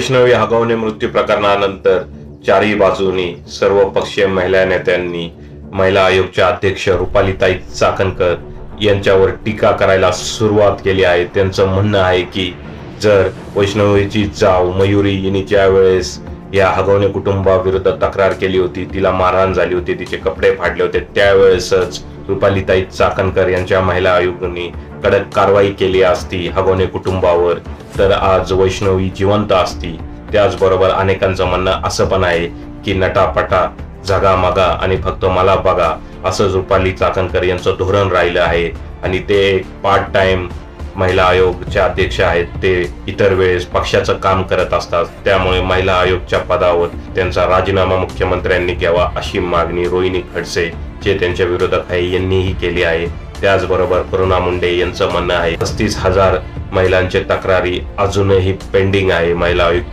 वैष्णवी हगवणे मृत्यू प्रकरणानंतर चारही बाजूनी सर्व पक्षीय महिला नेत्यांनी महिला आयोगच्या अध्यक्ष रुपालीताई चाकणकर यांच्यावर टीका करायला सुरुवात केली आहे. त्यांचं म्हणणं आहे की जर वैष्णवीची जाव मयुरी यांनी ज्या वेळेस या हगवणे कुटुंबाविरुद्ध तक्रार केली होती, तिला मारहाण झाली होती, तिचे कपडे फाडले होते, त्यावेळेसच रुपालीताई चाकणकर यांच्या महिला आयोगाने कडक कारवाई केली असती हगवणे कुटुंबावर, तर आज वैष्णवी जिवंत असती. त्याचबरोबर अनेकांचं म्हणणं असं पण आहे की नटापटा जगा मगा आणि फक्त मला बघा असं रुपाली चाकणकर यांचं धोरण राहिलं आहे. आणि ते पार्ट टाइम महिला आयोगचे अध्यक्ष आहेत, ते इतर वेळेस पक्षाचं काम करत असतात. त्यामुळे महिला आयोगच्या पदावर त्यांचा राजीनामा मुख्यमंत्र्यांनी घ्यावा अशी मागणी रोहिणी खडसे जे त्यांच्या विरोधक आहे यांनीही केली आहे. त्याचबरोबर करुणा मुंडे यांचं म्हणणं आहे 35,000 महिलांचे तक्रारी अजूनही पेंडिंग आहे महिला आयोग